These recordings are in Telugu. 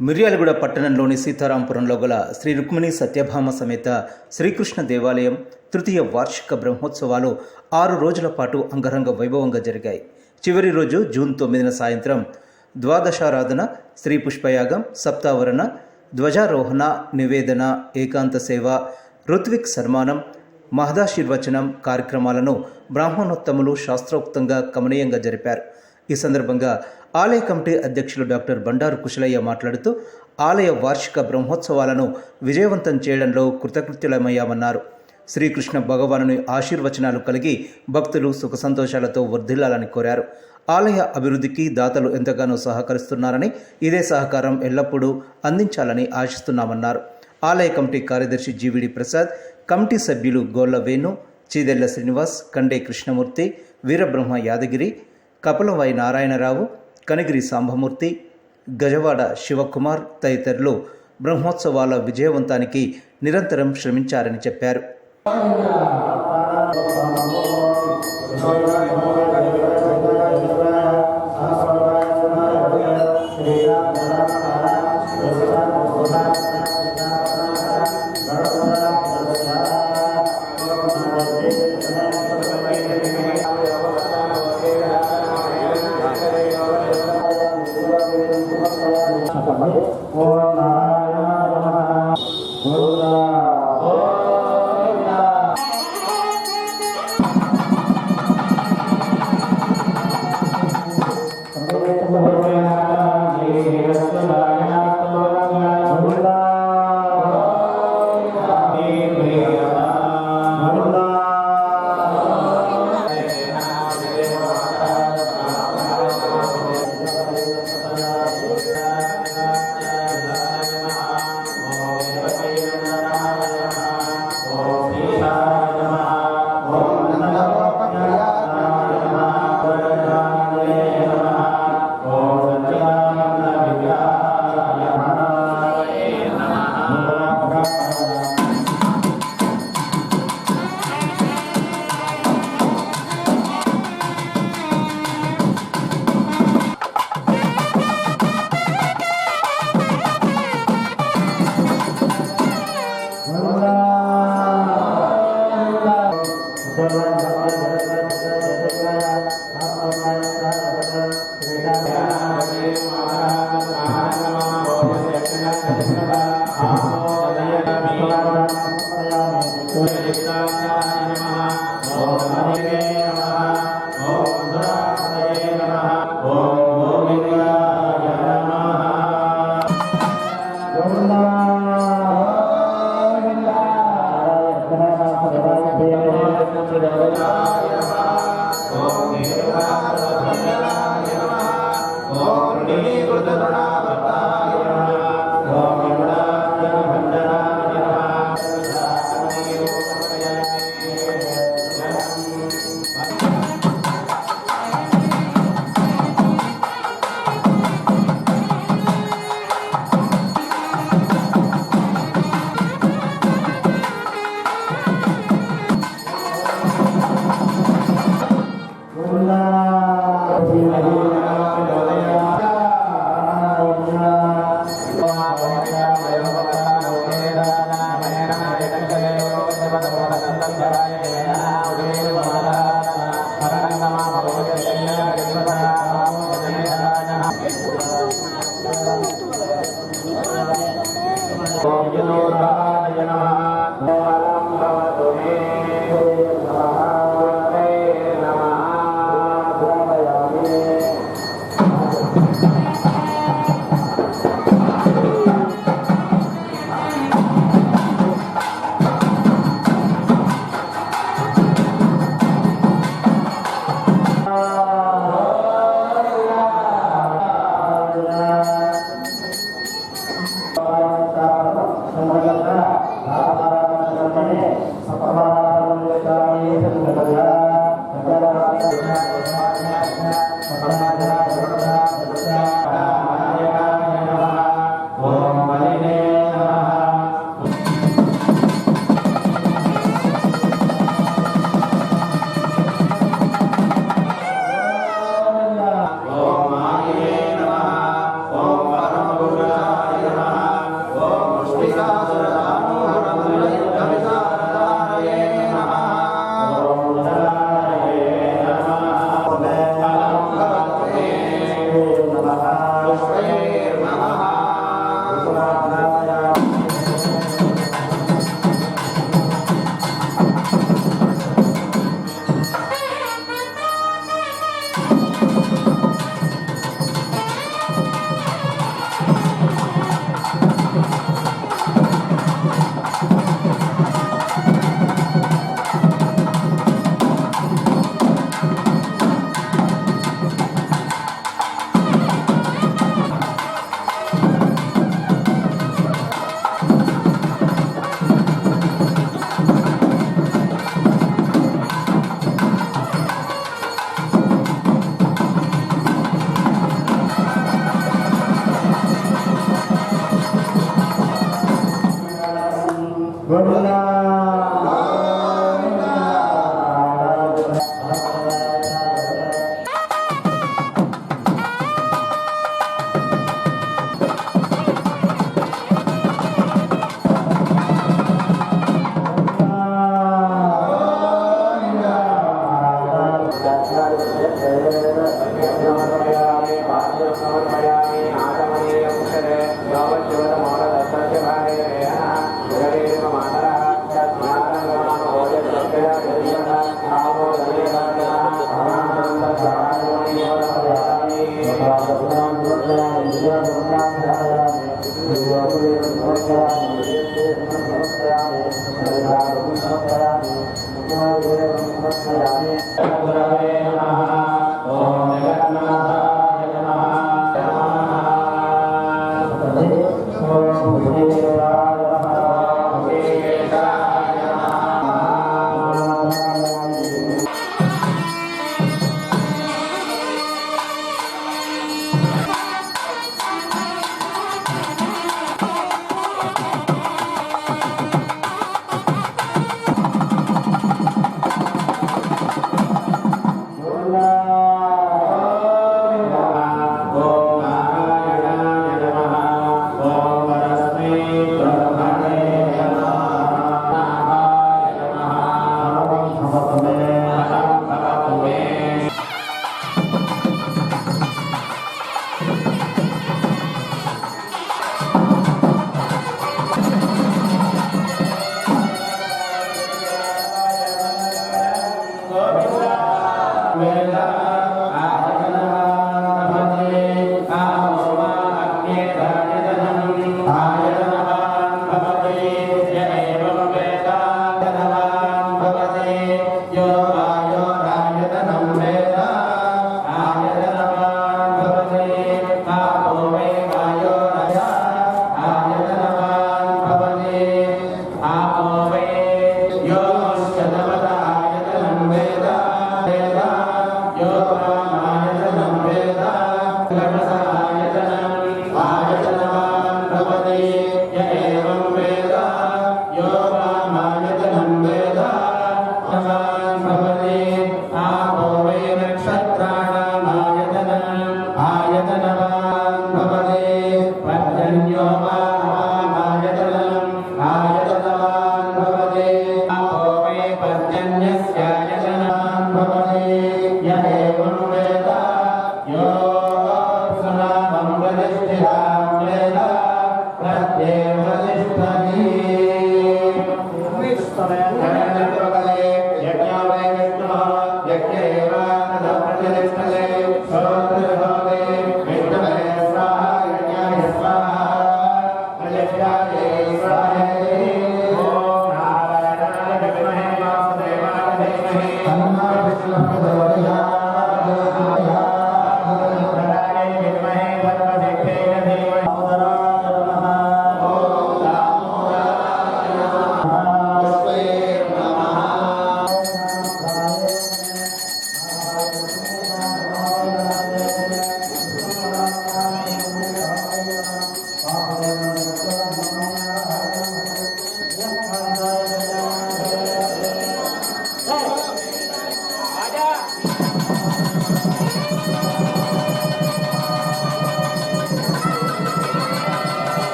మిర్యాలగూడ పట్టణంలోని సీతారాంపురంలో గల శ్రీ రుక్మిణి సత్యభామ సమేత శ్రీకృష్ణ దేవాలయం తృతీయ వార్షిక బ్రహ్మోత్సవాలు 6 రోజుల పాటు అంగరంగ వైభవంగా జరిగాయి. చివరి రోజు జూన్ 9న సాయంత్రం ద్వాదశారాధన, శ్రీ పుష్పయాగం, సప్తావరణ, ధ్వజారోహణ, నివేదన, ఏకాంత సేవ, ఋత్విక్ సన్మానం, మహదాశీర్వచనం కార్యక్రమాలను బ్రాహ్మణోత్తములు శాస్త్రోక్తంగా కమనీయంగా జరిపారు. ఈ సందర్భంగా ఆలయ కమిటీ అధ్యక్షులు డాక్టర్ బండారు కుశలయ్య మాట్లాడుతూ ఆలయ వార్షిక బ్రహ్మోత్సవాలను విజయవంతం చేయడంలో కృతకృత్యులమయ్యామన్నారు. శ్రీకృష్ణ భగవానుని ఆశీర్వచనాలు కలిగి భక్తులు సుఖ సంతోషాలతో వర్ధిల్లాలని కోరారు. ఆలయ అభివృద్ధికి దాతలు ఎంతగానో సహకరిస్తున్నారని, ఇదే సహకారం ఎల్లప్పుడూ అందించాలని ఆశిస్తున్నామన్నారు. ఆలయ కమిటీ కార్యదర్శి జీవిడి ప్రసాద్, కమిటీ సభ్యులు గోళ్ల వేణు, చీదెళ్ల శ్రీనివాస్, కండే కృష్ణమూర్తి, వీరబ్రహ్మ యాదగిరి, కపలవాయి నారాయణరావు, కనిగిరి సాంబమూర్తి, గజవాడ శివకుమార్ తదితరులు బ్రహ్మోత్సవాల విజయవంతానికి నిరంతరం శ్రమించారని చెప్పారు.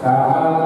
Namo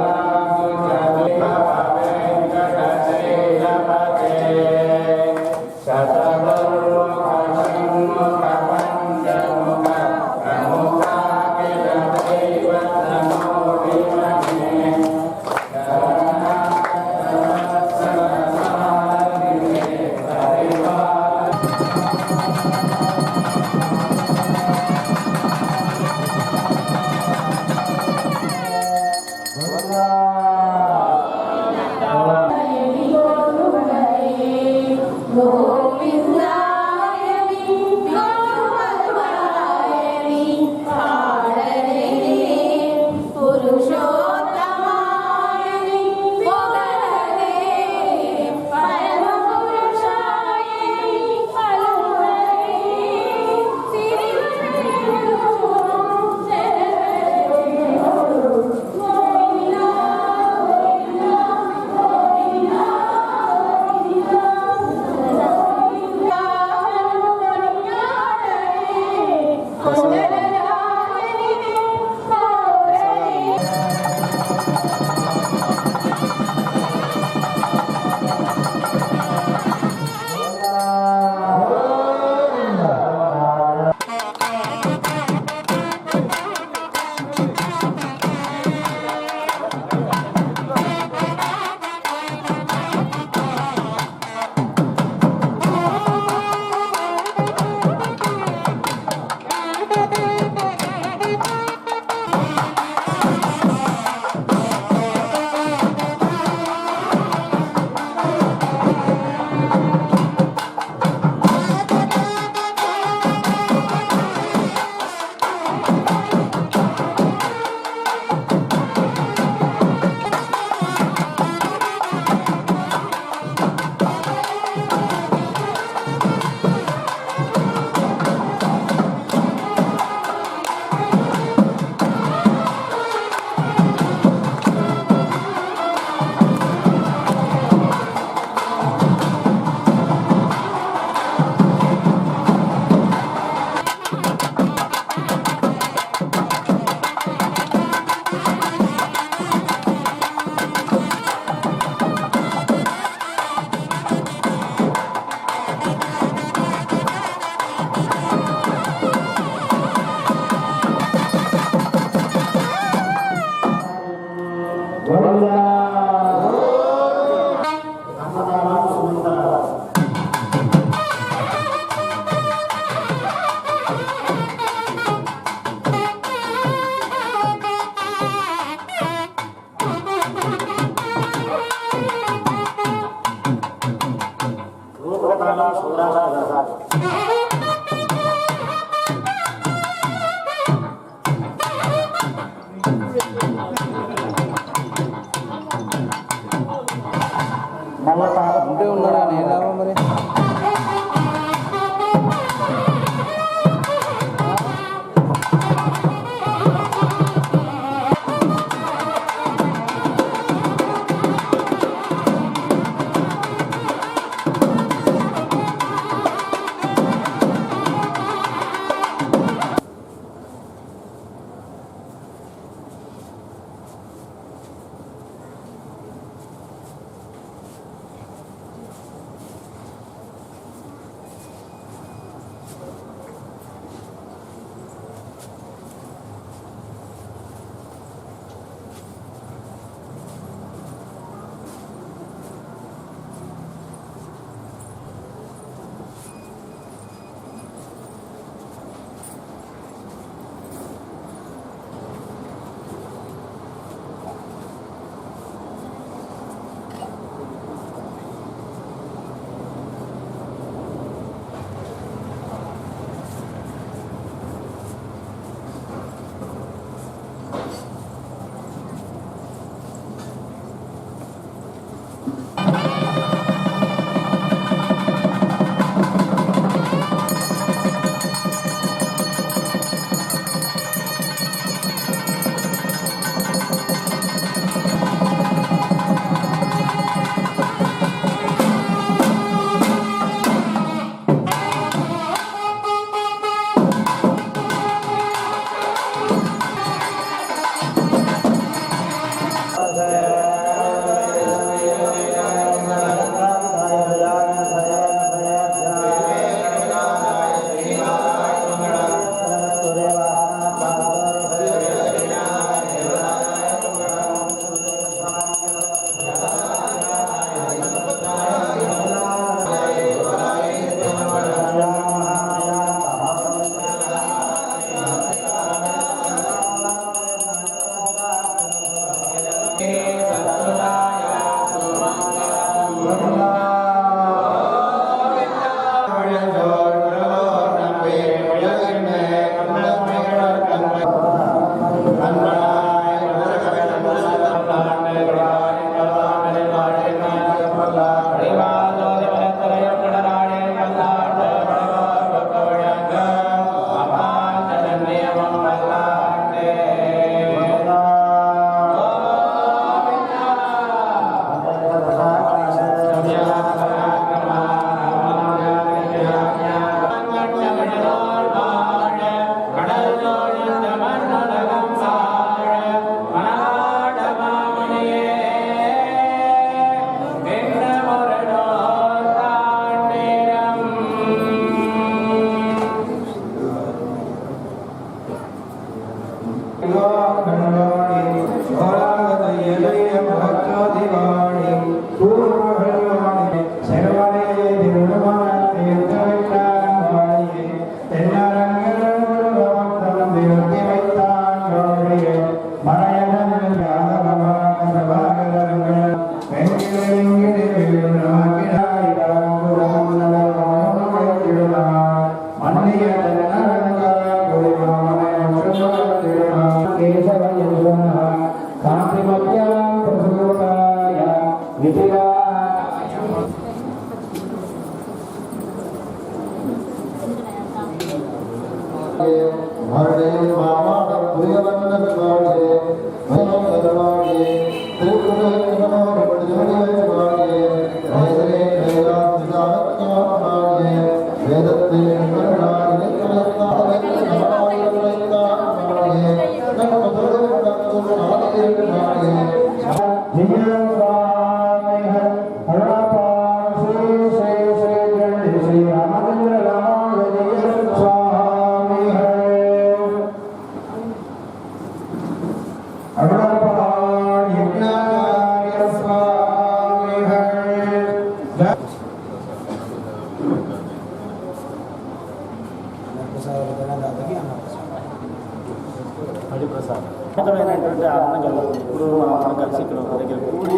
అద్భుతమైనటువంటి ఆనందం కలుగుతుంది. ఇప్పుడు మనం కలిసి ఇక్కడ ఒక దగ్గర కూడి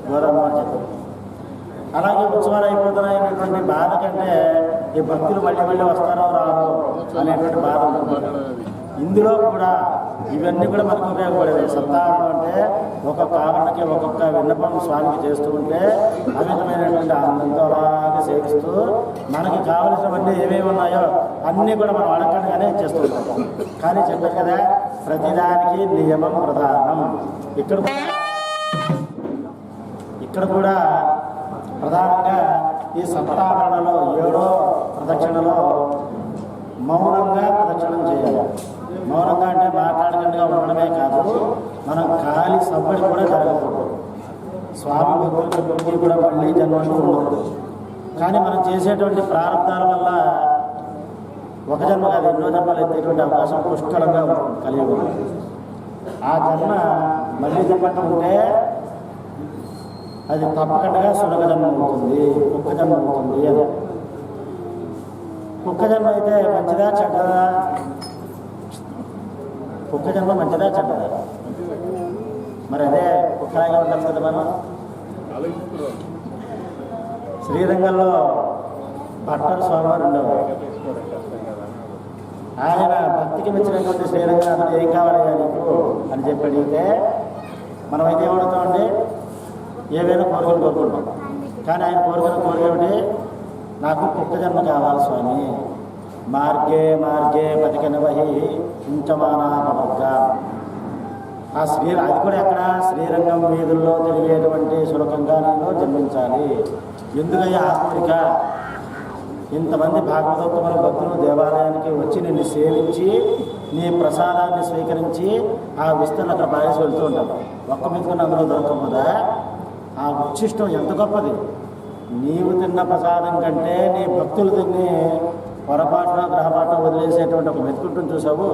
దూరం అని చెప్పారు. అలాగే ఉత్సవాలు అయిపోతున్నాయనేటువంటి బాధ కంటే ఈ భక్తులు మళ్ళీ మళ్ళీ వస్తారో రారో అనేటువంటి బాధ ఉంటుంది. ఇందులో కూడా ఇవన్నీ కూడా మనకు ఉపయోగపడేవి. సప్తాహం అంటే ఒక్కొక్క ఆవరణకి ఒక్కొక్క విన్నపం స్వామికి చేస్తూ ఉంటే అమితమైనటువంటి ఆనందంతో అలాగే సేవిస్తూ మనకి కావలసినవన్నీ ఏమేమి ఉన్నాయో అన్నీ కూడా మనం అడగంగానే చేస్తూ ఉంటాం. కానీ చెప్పారు కదా, ప్రతిదానికి నియమం ప్రధానం. ఇక్కడ కూడా ప్రధానంగా ఈ సప్తాహరణలో 7వ ప్రదక్షిణలో మౌనంగా ప్రదక్షిణం చేయాలి. మౌనంగా అంటే మాట్లాడకుండా ఉండడమే కాదు, మనం ఖాళీ సవ్వడి కూడా జరగకూడదు. స్వామి భక్తులకి కూడా మళ్ళీ జన్మంటూ ఉండదు. కానీ మనం చేసేటువంటి ప్రారంభాల వల్ల ఒక జన్మ కాదు, ఎన్నో జన్మలు ఎత్తేటువంటి అవకాశం పుష్కలంగా కలిగి ఉంది. ఆ జన్మ మళ్ళీ జన్మంటూ ఉంటే అది తప్పకుండా సులభ జన్మ అవుతుంది, కుక్క జన్మ అవుతుంది. అని కుక్క జన్మ అయితే మంచిదా చెడ్డదా? కుక్క జన్మ మంచిదా చెడ్డదా? మరి అదే కుక్కలాగా ఉంటాం కదా మనం. శ్రీరంగంలో భట్టర్ స్వామివారు ఉండేవారు. ఆయన భక్తికి మెచ్చినటువంటి శ్రీరంగనాథుడు ఏం కావాలయ్యా నీకు అని చెప్పి అడిగితే మనమైతే ఏమడుగుతామండి, ఏవైనా కోరికలు కోరుకుంటాం. కానీ ఆయన కోరిక ఏమిటి? నాకు కుక్క జన్మ కావాలి స్వామి. మార్గే మార్గే బతికిన వహి ఇంచమానా పవర్గా. ఆ అది కూడా ఎక్కడ? శ్రీరంగం వీధుల్లో తిరిగేటువంటి సులభంగా నేను జన్మించాలి. ఎందుకయ్యా ఆ కోరిక? ఇంతమంది భాగవతోత్తముల భక్తులు దేవాలయానికి వచ్చి నిన్ను సేవించి నీ ప్రసాదాన్ని స్వీకరించి ఆ విస్తరణ అక్కడ బాగేసి వెళ్తూ ఉంటాం. ఒక్క మెతుకుని అందులో దొరకకపోదా? ఆ ఉచ్ఛిష్టం ఎంత గొప్పది! నీవు తిన్న ప్రసాదం కంటే నీ భక్తులు తిని పొరపాటున గ్రహపాటున వదిలేసేటువంటి ఒక మెతుకుంటుని చూసావు,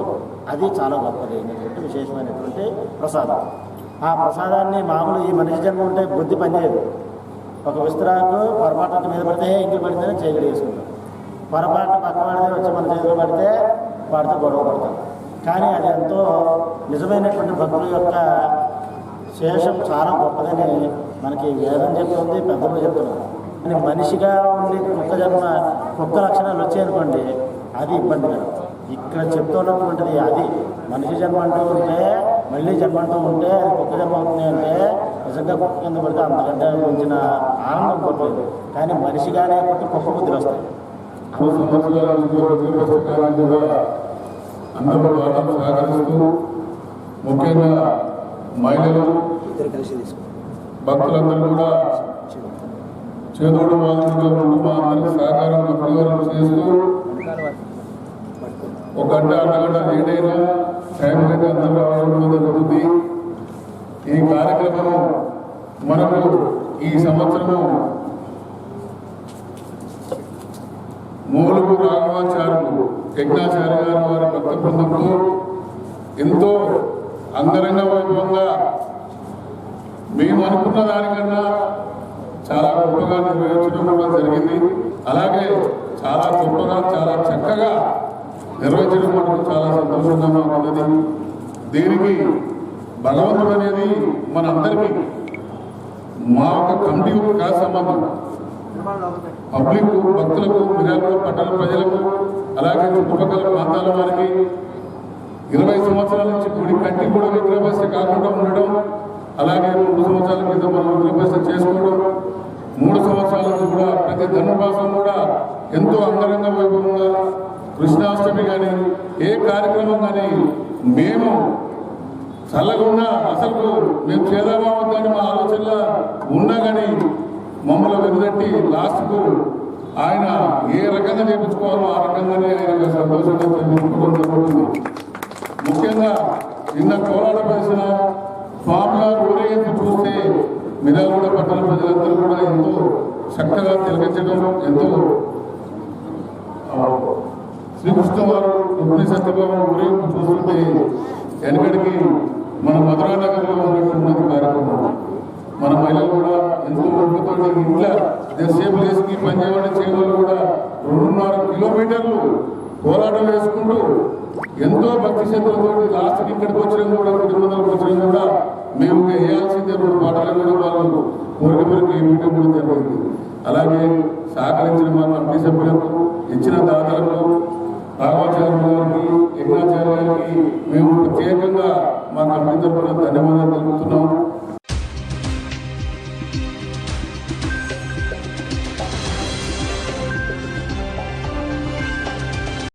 అది చాలా గొప్పది అనేటువంటి విశేషమైనటువంటి ప్రసాదం. ఆ ప్రసాదాన్ని మామూలు ఈ మనిషి జన్మ ఉంటే బుద్ధి పనిచేయదు. ఒక విస్తరాకు పొరపాటు మీద పడితే ఇంటికి పడితేనే చేయగలిగేసుకుంటాం. పొరపాటు పక్క పడితే వచ్చి మన చేతిలో పడితే వాడితో గొడవ పడతాం. కానీ అది ఎంతో నిజమైనటువంటి భక్తుల యొక్క శేషం చాలా గొప్పదని మనకి వేదం చెప్తుంది, పెద్దలు చెప్తున్నారు. కానీ మనిషిగా ఉండి కుక్క లక్షణాలు వచ్చాయనుకోండి, అది ఇబ్బంది కదా. ఇక్కడ చెప్తున్నటువంటిది అది మనిషి జన్మ అంటూ ఉంటే మళ్ళీ జన్మ అంటూ ఉంటే అది కుక్క జన్మ అవుతుంది అంటే నిజంగా కుక్క కింద పడితే అంతకంటే మించిన ఆనందం పట్టలేదు. కానీ మనిషిగానే పుట్టి కుక్క బుద్ధులు వస్తాయి. ముఖ్యంగా మహిళలు భక్తులందరూ కూడా చేదోడు వాదులుగా ఉంటూ మా అందరి సహకారంగా పరివారం చేస్తూ 1 గంట అర్ధగంట లేటైనా టైం అయితే అందరూ రావడం జరుగుతుంది. ఈ కార్యక్రమం మనకు ఈ సంవత్సరము మూలుగు రాఘవాచార్యులు యజ్ఞాచార్య గారు వారి భక్త బృందంలో ఎంతో అంగరంగ వైభవంగా మేము అనుకున్న దానికన్నా చాలా గొప్పగా నిర్వహించడం కూడా జరిగింది. అలాగే చాలా గొప్పగా చాలా చక్కగా నిర్వహించడం మనకు చాలా సంతోషంగా ఉన్నది. దీనికి భగవంతుడు అనేది మనందరికీ మా యొక్క కమిటీ కాదు సంబంధం. పబ్లిక్ భక్తులకు, ప్రజలకు, పట్టణ ప్రజలకు అలాగే చుట్టుపక్కల ప్రాంతాల వారికి 20 సంవత్సరాల నుంచి గుడి కట్టి కూడా విగ్రహప్రతిష్ఠ కాకుండా ఉండడం, అలాగే 3 సంవత్సరాల క్రితం మనం విగ్రహప్రతిష్ఠ చేసుకోవడం, 3 సంవత్సరాల నుంచి కూడా ప్రతి ధనుర్మాసం కూడా ఎంతో అంగరంగ వైభవంగా కృష్ణాష్టమి కానీ ఏ కార్యక్రమం కానీ మేము చల్లగా ఉన్నా అసలు మేము చేద్దామా వద్దని మా ఆలోచనలో ఉన్నా కానీ మమ్మల్ని వెనుదట్టి లాస్ట్కు ఆయన ఏ రకంగా చేయించుకోవాలో ఆ రకంగానే ఆయన సంతోషంగా చేయించుకోవడం జరుగుతుంది. ముఖ్యంగా నిన్న కోలాట పరిసిన స్వామిగా ఊరేగింపు చూస్తే మిర్యాలగూడ పట్టణ ప్రజలందరూ కూడా ఎంతో చక్కగా తిలకించడం, ఎంతో శ్రీకృష్ణ వారు రుక్మిణి సత్యభామ ఊరేగింపు చూస్తుంటే వెనకడికి మన మధురానగర్లో ఉన్నటువంటి కార్యక్రమం. మన మహిళలు కూడా ఎంతో ఓపికతో ఇంట్లో ఎంతసేపు లేచి పనిచేయడం చేయడం కూడా 2.5 కిలోమీటర్లు పోరాటం వేసుకుంటూ ఎంతో భక్తి శ్రద్ధలతో లాస్ట్కి ఇక్కడికి వచ్చిన కూడా 300కి వచ్చిన కూడా మేము వేయాల్సిందే 2 పాటలు కూడా వాళ్ళు కోరిక ఏమిటో కూడా జరిగింది. అలాగే సహకరించిన మా కమిటీ సభ్యులకు, ఇచ్చిన దాతలకు, రాఘవాచార్య గారికి, యజ్ఞాచార్య గారికి మేము ప్రత్యేకంగా మా కమిటీ తరఫున ధన్యవాదాలు